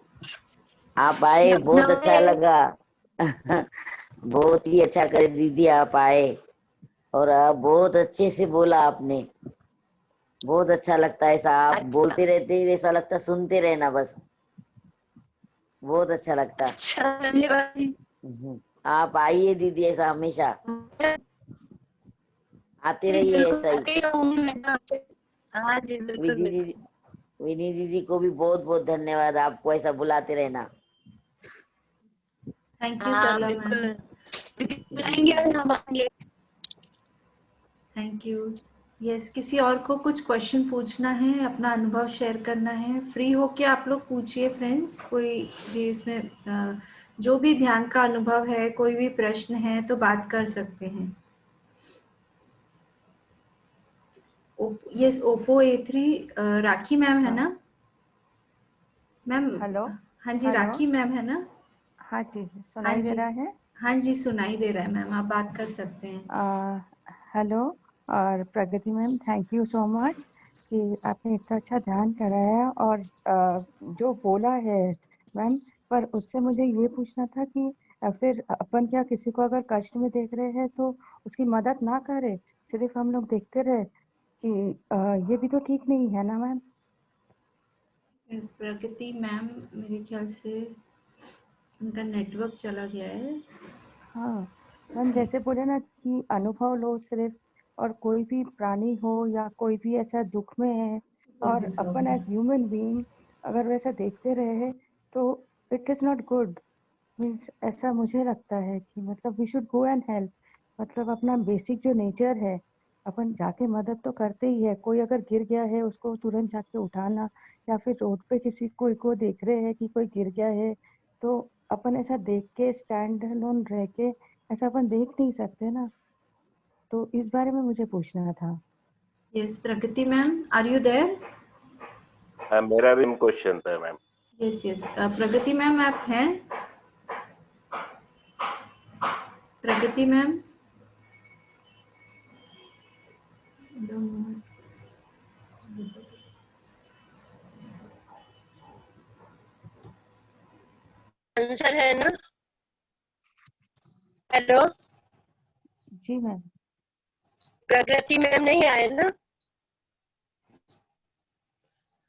आप आए, बहुत अच्छा लगा। बहुत ही अच्छा करे दीदी, आप आए और आप बहुत अच्छे से बोला आपने, बहुत अच्छा लगता है ऐसा। आप बोलते रहते ही ऐसा लगता सुनते रहना बस, बहुत अच्छा लगता। धन्यवाद। आप आइए दीदी, ऐसा हमेशा आते रहिए ऐसा ही। हाँ जी, बिल्कुल बिल्कुल। विनी दीदी को भी बहुत बहुत धन्यवाद, आपको ऐसा बुलाते रहना। थैंक यू हाँ सरला मैम। बिल्कुल, बुलाएंगे और हम आएंगे। Thank you. यस, किसी और को कुछ क्वेश्चन पूछना है, अपना अनुभव शेयर करना है, फ्री होके आप लोग पूछिए फ्रेंड्स। कोई भी इसमें जो भी ध्यान का अनुभव है, कोई भी प्रश्न है तो बात कर सकते हैं। यस, ओप्पो A3 राखी मैम है ना मैम? हेलो। हाँ जी, हेलो। राखी मैम है ना? हाँ जी, हाँ सुनाई दे जी, रहा है? हाँ जी, सुनाई दे रहा है मैम, आप बात कर सकते हैं। हेलो। और Pragati ma'am, thank you so much. कि आपने इतना अच्छा ध्यान कराया और जो बोला है मैम, पर उससे मुझे ये पूछना था कि फिर अपन क्या किसी को अगर कष्ट में देख रहे हैं तो उसकी मदद ना करें, सिर्फ हम लोग देखते रहे कि ये भी तो ठीक नहीं है ना मैम? प्रकृति मैम, मेरे ख्याल से उनका नेटवर्क चला गया है। हाँ मैम, जैसे बोले ना कि अनुभव लो सिर्फ, और कोई भी प्राणी हो या कोई भी ऐसा दुख में है और अपन एज ह्यूमन बीइंग अगर वैसा देखते रहे तो it is not good. Means ऐसा मुझे लगता है कि मतलब we should go and help. मतलब अपना बेसिक जो नेचर है, अपन जाके मदद तो करते ही है। कोई अगर गिर गया है उसको तुरंत जाके उठाना, या फिर रोड पे किसी कोई को देख रहे हैं कि कोई गिर गया है तो अपन ऐसा देख के स्टैंड अलोन रह के ऐसा अपन देख नहीं सकते ना। तो इस बारे में मुझे पूछना था। यस प्रकृति मैम, आर यू देयर? मेरा भी क्वेश्चन था मैम। यस यस, प्रकृति मैम आप हैं? प्रकृति मैम? आंसर है ना? हेलो, जी मैम। प्रकृति मैम नहीं आए ना?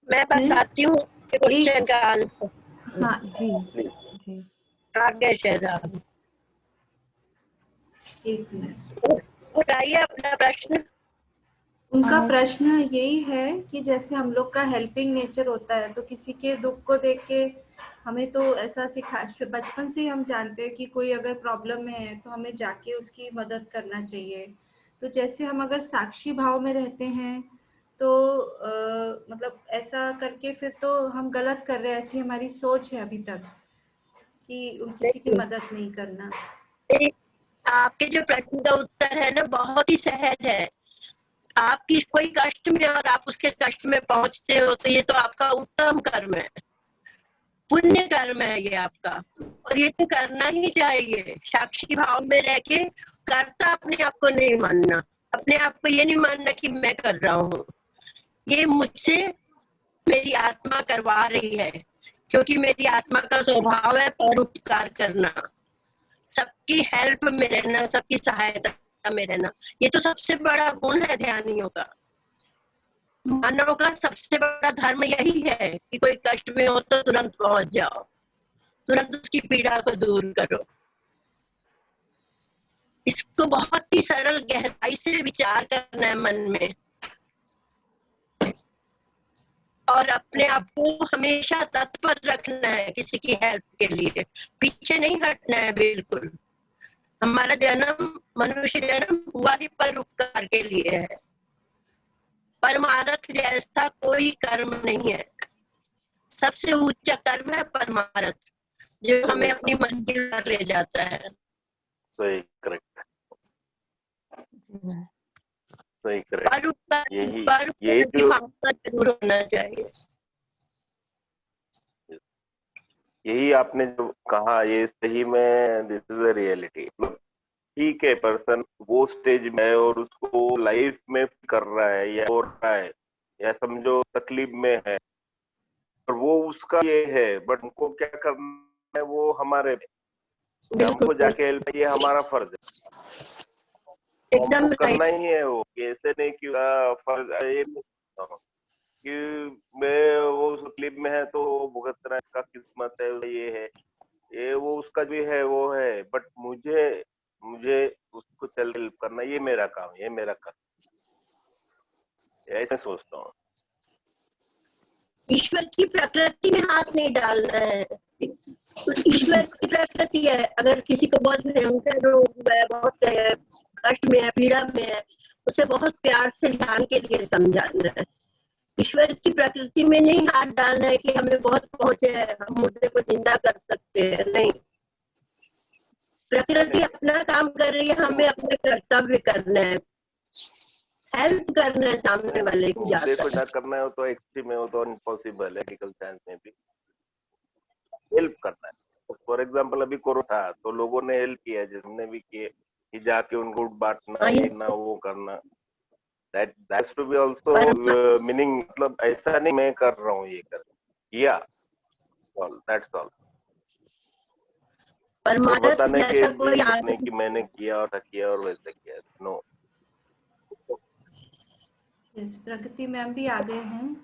मैं बताती हूँ क्वेश्चन का आंसर। हाँ जी जी। आगे शहजाद, एक मिनट। उठाइए अपना प्रश्न। उनका प्रश्न यही है कि जैसे हम लोग का हेल्पिंग नेचर होता है, तो किसी के दुख को देख के हमें तो ऐसा सिखा, बचपन से ही हम जानते हैं कि कोई अगर प्रॉब्लम में है तो हमें जाके उसकी मदद करना चाहिए। तो जैसे हम अगर साक्षी भाव में रहते हैं तो मतलब ऐसा करके फिर तो हम गलत कर रहे हैं, ऐसी हमारी सोच है अभी तक कि किसी की मदद नहीं करना। आपके जो प्रश्न का उत्तर है ना बहुत ही सहज है। आपकी कोई कष्ट में और आप उसके कष्ट में पहुंचते हो तो ये तो आपका उत्तम कर्म है, पुण्य कर्म है ये आपका, और ये तो करना ही चाहिए। साक्षी भाव में रह के कर्ता अपने आप को नहीं मानना, अपने आप को ये नहीं मानना कि मैं कर रहा हूँ, ये मुझसे मेरी आत्मा करवा रही है, क्योंकि मेरी आत्मा का स्वभाव है परोपकार करना, सबकी हेल्प में रहना, सबकी सहायता में रहना। ये तो सबसे बड़ा गुण है ध्यानियों का। मानव का सबसे बड़ा धर्म यही है कि कोई कष्ट में हो तो तुरंत पहुंच जाओ, तुरंत उसकी पीड़ा को दूर करो। इसको बहुत ही सरल गहराई से विचार करना है मन में, और अपने आप को हमेशा तत्पर रखना है किसी की हेल्प के लिए, पीछे नहीं हटना है बिल्कुल। हमारा जन्म, मनुष्य जन्म हुआ ही परोपकार के लिए है। परमार्थ जैसा कोई कर्म नहीं है, सबसे ऊंचा कर्म है परमार्थ, जो हमें अपनी मंजिल पर ले जाता है। सही, करेक्ट, जी मैम। सही, करेक्ट। परोपकार यही की जो भावना जरूर होना चाहिए। यही आपने जो कहा ये सही में दिस इज अ रियलिटी। ठीक है, पर्सन वो स्टेज में है और उसको लाइफ में कर रहा है या हो रहा है या समझो तकलीफ में है, और वो उसका ये है, बट हमको क्या करना है वो हमारे पे। हमको जाके हेल्प, ये हमारा फर्ज है, एकदम हमको करना ही है। वो ऐसे नहीं कि फर्ज ये कि मैं वो तकलीफ में है तो भुगतना इसका किस्मत है, ये वो उसका भी है वो है, बट मुझे मुझे उसको चल हेल्प करना, ये मेरा काम, ये मेरा काम, ऐसे सोचता हूँ। ईश्वर की प्रकृति में हाथ नहीं डालना है, तो ईश्वर की प्रकृति है। अगर किसी को बहुत भयंकर रोग है, बहुत कष्ट में है, पीड़ा में है, उसे बहुत प्यार से ध्यान के लिए समझाना है। ईश्वर की प्रकृति में नहीं हाथ डालना है कि हमें बहुत पहुंचे है, हम मुद्दे को जिंदा कर सकते हैं, नहीं। प्रकृति अपना काम कर रही है, हमें अपना कर्तव्य करना है, हेल्प करना है सामने वाले की। देखो ना करना हो तो एक्सट्रीम में हो तो इम्पॉसिबल है, मेडिकल साइंस में भी हेल्प करना है। फॉर एग्जांपल अभी कोरोना था तो लोगों ने हेल्प किया, जिसने भी किए कि जाके उनको बांटना, ये ना वो करना, that's to be also meaning, मतलब ऐसा नहीं मैं कर रहा हूँ ये कर, या ऑल दैट्स ऑल। और परमारथ बताने के जैसा कोई लिए आदमी कि मैंने किया और वैसे किया, नो। यस, प्रगति मैम भी आ गए हैं।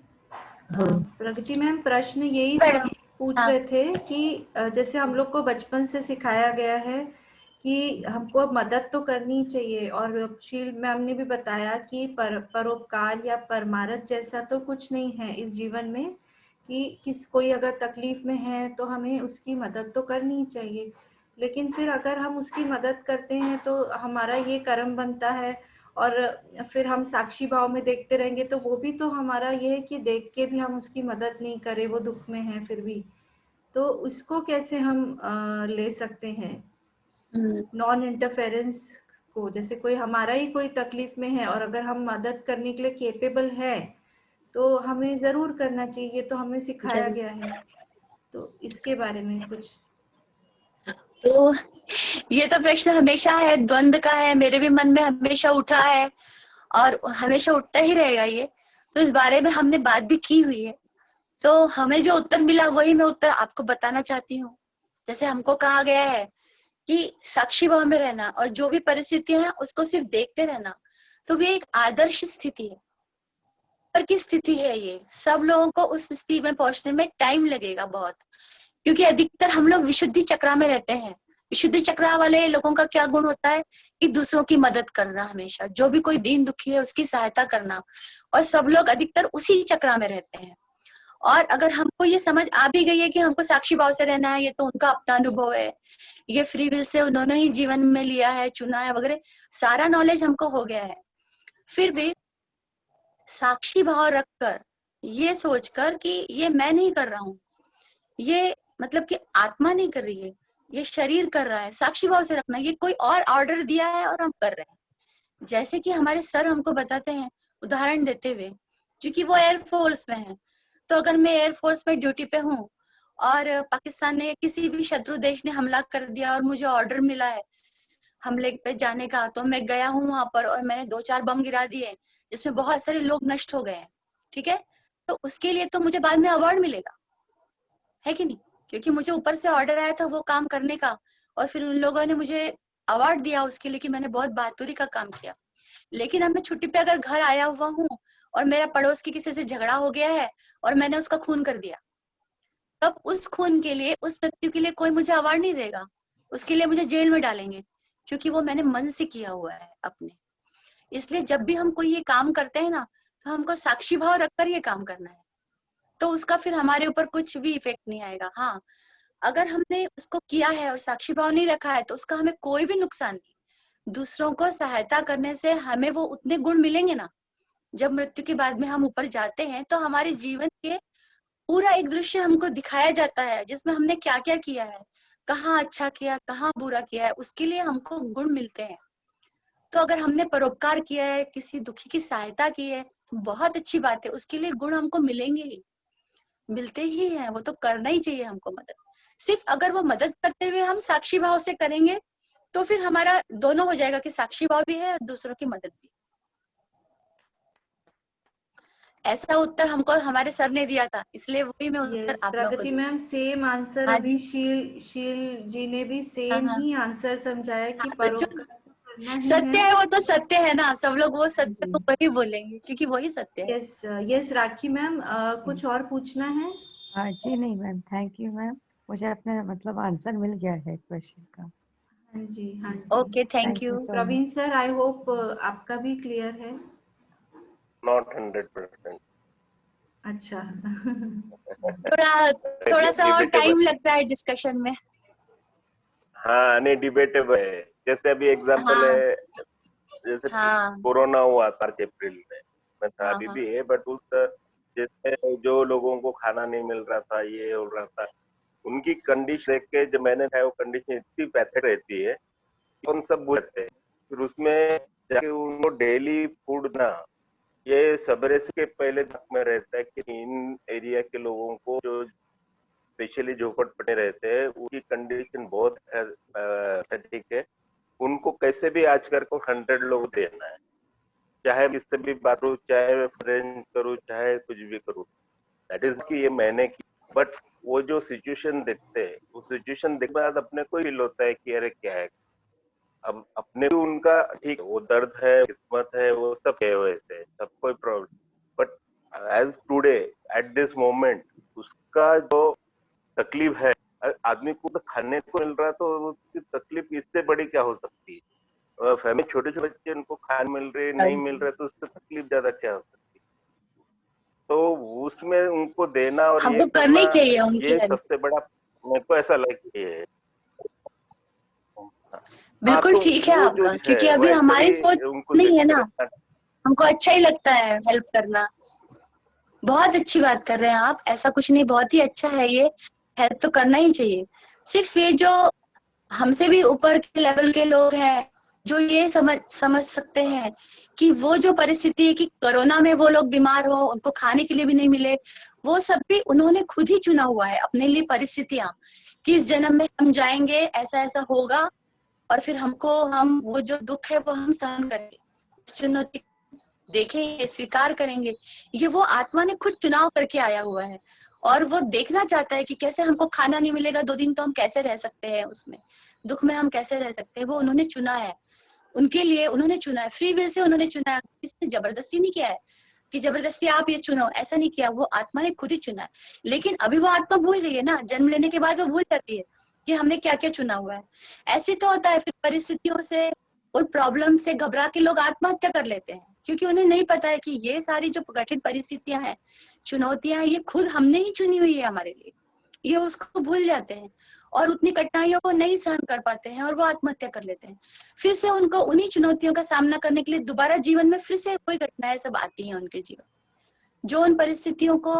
हाँ। प्रगति मैम, प्रश्न यही मैडम, सब पूछ हाँ। रहे थे कि जैसे हम लोग को बचपन से सिखाया गया है कि हमको मदद तो करनी चाहिए, और शील मैम ने भी बताया कि परोपकार या परमारथ जैसा तो कुछ नहीं है इस जीवन में, कि कोई अगर तकलीफ में है तो हमें उसकी मदद तो करनी ही चाहिए। लेकिन फिर अगर हम उसकी मदद करते हैं तो हमारा ये कर्म बनता है, और फिर हम साक्षी भाव में देखते रहेंगे तो वो भी तो हमारा ये है कि देख के भी हम उसकी मदद नहीं करें, वो दुख में है फिर भी, तो उसको कैसे हम ले सकते हैं नॉन इंटरफेरेंस को। जैसे कोई हमारा ही कोई तकलीफ में है और अगर हम मदद करने के लिए केपेबल है तो हमें जरूर करना चाहिए, ये तो हमें सिखाया जरूर। गया है। तो इसके बारे में कुछ। तो ये तो प्रश्न हमेशा है, द्वंद का है, मेरे भी मन में हमेशा उठा है और हमेशा उठता ही रहेगा ये। तो इस बारे में हमने बात भी की हुई है, तो हमें जो उत्तर मिला वही मैं उत्तर आपको बताना चाहती हूँ। जैसे हमको कहा गया है कि साक्षी भाव में रहना और जो भी परिस्थितियां हैं उसको सिर्फ देखते रहना, तो ये एक आदर्श स्थिति है। पर की स्थिति है ये, सब लोगों को उस स्थिति में पहुंचने में टाइम लगेगा बहुत, क्योंकि अधिकतर हम लोग विशुद्धि चक्रा में रहते हैं। विशुद्धि चक्रा वाले लोगों का क्या गुण होता है कि दूसरों की मदद करना, हमेशा जो भी कोई दीन दुखी है उसकी सहायता करना, और सब लोग अधिकतर उसी चक्रा में रहते हैं। और अगर हमको ये समझ आ भी गई है कि हमको साक्षी भाव से रहना है, ये तो उनका अपना अनुभव है, ये फ्री विल से उन्होंने ही जीवन में लिया है, चुना है वगैरह, सारा नॉलेज हमको हो गया है, फिर भी साक्षी भाव रखकर ये सोचकर कि ये मैं नहीं कर रहा हूँ, ये मतलब कि आत्मा नहीं कर रही है, ये शरीर कर रहा है, साक्षी भाव से रखना, ये कोई और ऑर्डर दिया है और हम कर रहे हैं। जैसे कि हमारे सर हमको बताते हैं, उदाहरण देते हुए, क्योंकि वो एयरफोर्स में है, तो अगर मैं एयरफोर्स में ड्यूटी पे हूँ और पाकिस्तान ने, किसी भी शत्रु देश ने हमला कर दिया और मुझे ऑर्डर मिला है हमले पे जाने का, तो मैं गया हूँ वहां पर और मैंने 2-4 बम गिरा दिए जिसमें बहुत सारे लोग नष्ट हो गए हैं, ठीक है, तो उसके लिए तो मुझे बाद में अवार्ड मिलेगा, है कि नहीं? क्योंकि मुझे ऊपर से ऑर्डर आया था वो काम करने का, और फिर उन लोगों ने मुझे अवार्ड दिया उसके लिए कि मैंने बहुत बहादुरी का काम किया। लेकिन अब मैं छुट्टी पे अगर घर आया हुआ हूँ और मेरा पड़ोस की किसी से झगड़ा हो गया है और मैंने उसका खून कर दिया, तब उस खून के लिए, उस मृत्यु के लिए कोई मुझे अवार्ड नहीं देगा, उसके लिए मुझे जेल में डालेंगे, क्योंकि वो मैंने मन से किया हुआ है अपने। इसलिए जब भी हम कोई ये काम करते हैं ना, तो हमको साक्षी भाव रखकर ये काम करना है, तो उसका फिर हमारे ऊपर कुछ भी इफेक्ट नहीं आएगा। हाँ, अगर हमने उसको किया है और साक्षी भाव नहीं रखा है तो उसका हमें कोई भी नुकसान नहीं। दूसरों को सहायता करने से हमें वो उतने गुण मिलेंगे ना, जब मृत्यु के बाद में हम ऊपर जाते हैं तो हमारे जीवन के पूरा एक दृश्य हमको दिखाया जाता है जिसमें हमने क्या क्या किया है, कहाँ अच्छा किया, कहाँ बुरा किया है, उसके लिए हमको गुण मिलते हैं। तो अगर हमने परोपकार किया है, किसी दुखी की सहायता की है, तो बहुत अच्छी बात है, उसके लिए गुण हमको मिलेंगे ही, मिलते ही हैं, वो तो करना ही चाहिए हमको मदद। सिर्फ अगर वो मदद करते हुए हम साक्षी भाव से करेंगे तो फिर हमारा दोनों हो जाएगा कि साक्षी भाव भी है और दूसरों की मदद भी। ऐसा उत्तर हमको हमारे सर ने दिया था, इसलिए वही मैं उत्तर यस, आप लोगों को प्रगति दी। मैम, सेम आंसर हाँ अभी जी। शील जी ने भी हाँ सेम हाँ ही आंसर समझाया कि हाँ, तो जो परोपकार तो करना ही सत्य है। है वो तो सत्य है ना, सब लोग वो सत्य जी, को वही बोलेंगे क्योंकि वही सत्य है। Yes yes. राखी मैम, कुछ और पूछना है? हाँ जी, नहीं मैम, थैंक यू मैम, मुझे अपने मतलब आंसर मिल गया है क्वेश्चन का। हाँ जी, हाँ जी। Okay, thank thank you you. So much. Praveen sir, I hope आपका भी क्लियर है। नॉट 100%। अच्छा। थोड़ा सा और डिबेटेबल। टाइम लगता है डिस्कशन में। हाँ, नहीं डिबेटेबल है। जैसे अभी एग्जांपल हाँ है, जैसे हाँ कोरोना हुआ था मार्च अप्रैल में, मैं था, हाँ अभी हाँ भी है, बट उस जैसे जो लोगों को खाना नहीं मिल रहा था, ये हो रहा था, उनकी कंडीशन देख के, जो मैंने था, वो कंडीशन इतनी पैथेटिक रहती है, उन सब बुझते हैं। फिर उसमें जाके उनको डेली फूड ना, ये सवेरे से पहले तक में रहता है कि इन एरिया के लोगों को, जो स्पेशली झोपड़पट्टी रहते हैं, उनकी कंडीशन बहुत पैथेटिक है। उनको कैसे भी आज कर को 100 लोग देना है, चाहे किससे भी बात करूँ, चाहे मैं फ्रेंड करूँ, चाहे कुछ भी करूँ, दैट इज कि ये मैंने की। बट वो जो सिचुएशन देखते हैं, वो सिचुएशन देखने के बाद अपने को फील होता है कि अरे क्या है, अब अपने भी उनका ठीक है, वो दर्द है, किस्मत है, वो सब है, वैसे सब कोई problem, but as today at this moment उसका जो तकलीफ है, आदमी को तो खाने को मिल रहा है, तो उसकी तकलीफ इससे बड़ी क्या हो सकती है। फैमिली छोटे छोटे बच्चे, उनको खाने मिल रहे नहीं मिल रहे, तो उससे तकलीफ ज्यादा क्या हो सकती है। तो उसमें उनको देना और ये हमको करना करना, ही चाहिए उनकी ये हेल्प। सबसे बड़ा मेरे को ऐसा लगता है। हाँ, बिल्कुल तो ठीक है वो जो आपका, क्योंकि है वो अभी हमारी सोच एक्चुअली उनको नहीं है देखते ना, रहना। हमको अच्छा ही लगता है हेल्प करना। बहुत अच्छी बात कर रहे हैं आप, ऐसा कुछ नहीं, बहुत ही अच्छा है ये, हेल्प तो करना ही चाहिए। सिर्फ ये जो हमसे भी ऊपर के लेवल के लोग हैं, जो ये समझ सकते हैं कि वो जो परिस्थिति है कि कोरोना में वो लोग बीमार हो, उनको खाने के लिए भी नहीं मिले, वो सब भी उन्होंने खुद ही चुना हुआ है अपने लिए परिस्थितियां, कि इस जन्म में हम जाएंगे, ऐसा ऐसा होगा, और फिर हम वो जो दुख है वो हम सहन करेंगे, चुनौती देखेंगे, स्वीकार करेंगे। ये वो आत्मा ने खुद चुनाव करके आया हुआ है, और वो देखना चाहता है कि कैसे हमको खाना नहीं मिलेगा 2 दिन, तो हम कैसे रह सकते हैं, उसमें दुख में हम कैसे रह सकते हैं। वो उन्होंने चुना है, उनके लिए उन्होंने चुना है, फ्री विल से उन्होंने चुना है, किसी ने जबरदस्ती नहीं किया है कि जबरदस्ती आप ये चुनो, ऐसा नहीं किया, वो आत्मा ने खुद ही चुना है। लेकिन अभी वो आत्मा भूल गई है ना, जन्म लेने के बाद वो भूल जाती है कि हमने क्या क्या चुना हुआ है। ऐसे तो होता है, फिर परिस्थितियों से और प्रॉब्लम से घबरा के लोग आत्महत्या कर लेते हैं, क्योंकि उन्हें नहीं पता है कि ये सारी जो कठिन परिस्थितियां हैं, चुनौतियां हैं, ये खुद हमने ही चुनी हुई है हमारे लिए। ये उसको भूल जाते हैं और उतनी कठिनाइयों को नहीं सहन कर पाते हैं, और वो आत्महत्या कर लेते हैं। फिर से उनको उन्हीं चुनौतियों का सामना करने के लिए दोबारा जीवन में फिर से कोई घटनाएं सब आती हैं उनके जीवन, जो उन परिस्थितियों को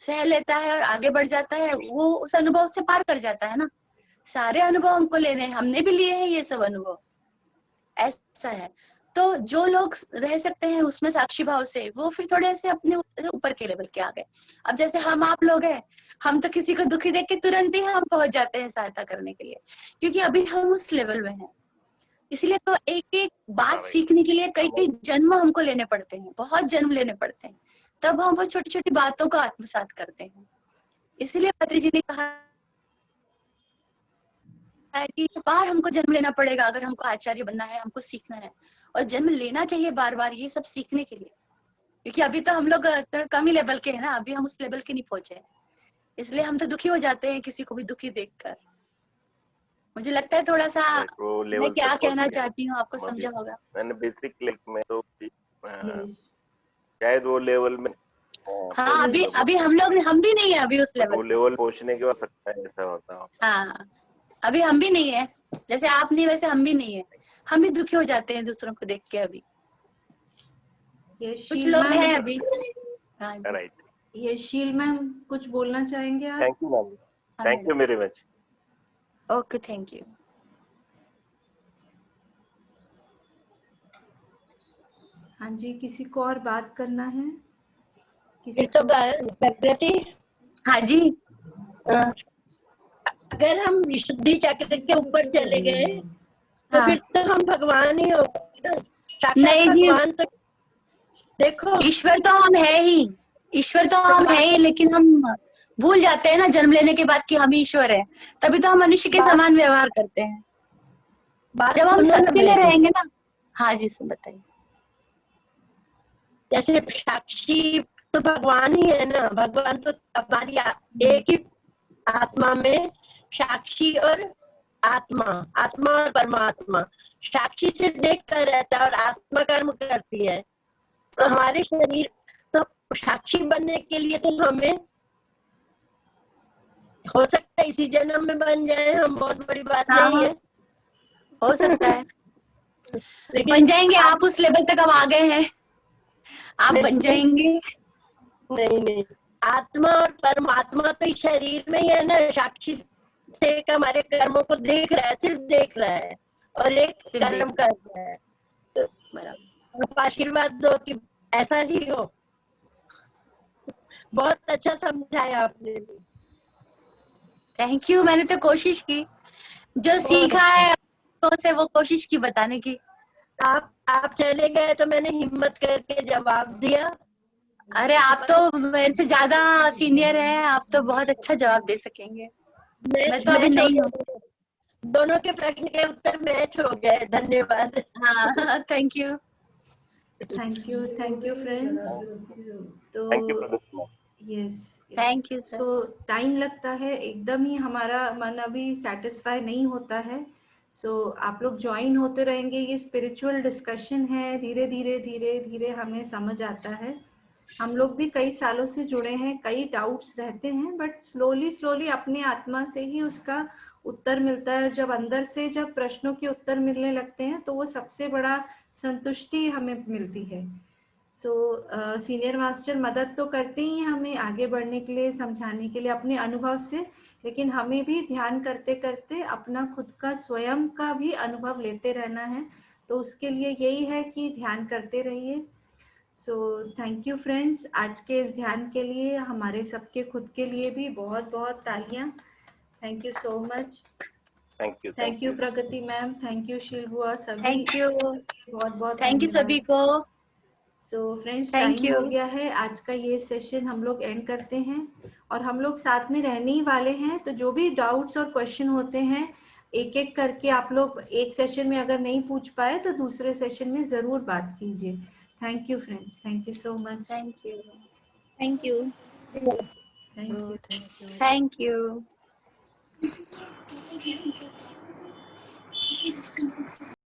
सह लेता है और आगे बढ़ जाता है, वो उस अनुभव से पार कर जाता है ना। सारे अनुभव हमको लेने हैं, हमने भी लिए हैं ये सब अनुभव, ऐसा है। तो जो लोग रह सकते हैं उसमें साक्षी भाव से, वो फिर थोड़े से अपने ऊपर के लेवल के आ गए। अब जैसे हम आप लोग हैं, हम तो किसी को दुखी देख के तुरंत ही हम पहुंच जाते हैं सहायता करने के लिए, क्योंकि अभी हम उस लेवल में हैं। इसलिए तो एक एक बात सीखने के लिए कई कई जन्म हमको लेने पड़ते हैं, बहुत जन्म लेने पड़ते हैं, तब हम वो छोटी छोटी बातों को आत्मसात करते हैं। इसलिए पात्री जी ने कहा है कि बार हमको जन्म लेना पड़ेगा, अगर हमको आचार्य बनना है, हमको सीखना है, और जन्म लेना चाहिए बार बार ये सब सीखने के लिए, क्योंकि अभी तो हम लोग कम ही लेवल के हैं ना, अभी हम उस लेवल के नहीं पहुंचे हैं। इसलिए हम तो दुखी हो जाते हैं किसी को भी दुखी देखकर। मुझे लगता है थोड़ा सा मैं क्या कहना चाहती हूँ आपको समझा होगा। मैंने बेसिक लेवल में तो यस शायद वो लेवल में, हाँ, अभी हम भी नहीं है अभी उस वो लेवल लेवल पहुंचने के बाद सकता है ऐसा होता हो। हाँ, अभी हम भी नहीं है, जैसे आप नहीं वैसे हम भी नहीं है, हम भी दुखी हो जाते हैं दूसरों को देख के। अभी ये कुछ शील लोग मैम, हैं अभी। हाँ जी, राइट, ये शील मैम कुछ बोलना चाहेंगे आप? Thank you ma'am, thank you very much. Okay, thank you. हाँ जी, किसी को और बात करना है? फिर तो प्रकृति, हाँ जी, अगर हम विशुद्धि चक्र के ऊपर चले गए तो हाँ। फिर तो हम भगवान ही हो गए। साक्षात नहीं जी, भगवान तो देखो, ईश्वर तो हम है ही, ईश्वर तो हम है ही, लेकिन हम भूल जाते हैं ना जन्म लेने के बाद कि हम ईश्वर है, तभी तो हम मनुष्य के समान व्यवहार करते हैं। बात जब हम सुनो ना सत्य में मेरी। रहेंगे ना। हाँ जी, सब बताइए। जैसे साक्षी तो भगवान ही है ना, भगवान तो हमारी एक ही आत्मा में साक्षी और आत्मा, आत्मा और परमात्मा, साक्षी से देखता रहता है और आत्मा कर्म करती है। तो हमारे शरीर तो साक्षी बनने के लिए तो हमें हो सकता है इसी जन्म में बन जाए हम, बहुत बड़ी बात हाँ, नहीं है। हो सकता है लेकिन बन जाएंगे, आप उस लेवल तक अब आ गए हैं, आप बन जाएंगे। नहीं, आत्मा और परमात्मा तो इस शरीर में ही है ना, साक्षी से हमारे कर्मों को देख रहा है, सिर्फ देख रहा है और एक सिर्फ कर्म कर रहा है। तो बराबर, आप आशीर्वाद दो कि ऐसा ही हो। बहुत अच्छा समझाया आपने। Thank you. मैंने तो कोशिश की, जो सीखा है तो से वो कोशिश की बताने की। आप चले गए तो मैंने हिम्मत करके जवाब दिया। अरे आप तो मेरे से ज्यादा सीनियर हैं, आप तो बहुत अच्छा जवाब दे सकेंगे। मैं तो अभी मैच हो नहीं हूँ। गए। दोनों के प्रश्न के उत्तर मैच हो गए। धन्यवाद। हाँ thank you. Thank you friends. तो thank you Pragati ma'am. Yes Thank you, sir. So time लगता है, एकदम ही हमारा मन अभी सेटिस्फाई नहीं होता है। सो आप लोग ज्वाइन होते रहेंगे, ये स्पिरिचुअल डिस्कशन है, धीरे धीरे धीरे धीरे हमें समझ आता है। हम लोग भी कई सालों से जुड़े हैं, कई डाउट्स रहते हैं, बट स्लोली स्लोली अपने आत्मा से ही उसका उत्तर मिलता है। जब अंदर से जब प्रश्नों के उत्तर मिलने लगते हैं तो वो सबसे बड़ा संतुष्टि हमें मिलती है। सो सीनियर मास्टर मदद तो करते ही हैं हमें आगे बढ़ने के लिए, समझाने के लिए अपने अनुभव से, लेकिन हमें भी ध्यान करते करते अपना खुद का स्वयं का भी अनुभव लेते रहना है। तो उसके लिए यही है कि ध्यान करते रहिए। सो थैंक यू फ्रेंड्स, आज के इस ध्यान के लिए, हमारे सबके खुद के लिए भी बहुत बहुत तालियां। Thank you so much. Thank you Pragati ma'am, thank you शील बुआ, सभी थैंक यू। बहुत बहुत थैंक यू सभी को। सो फ्रेंड्स, Thank टाइम हो you. गया है, आज का ये सेशन हम लोग एंड करते हैं। और हम लोग साथ में रहने ही वाले हैं, तो जो भी डाउट्स और क्वेश्चन होते हैं एक एक करके आप लोग एक सेशन में अगर नहीं पूछ पाए तो दूसरे सेशन में ज़रूर बात कीजिए। Thank you friends, thank you so much. Thank you. Thank you. Thank you. Thank you.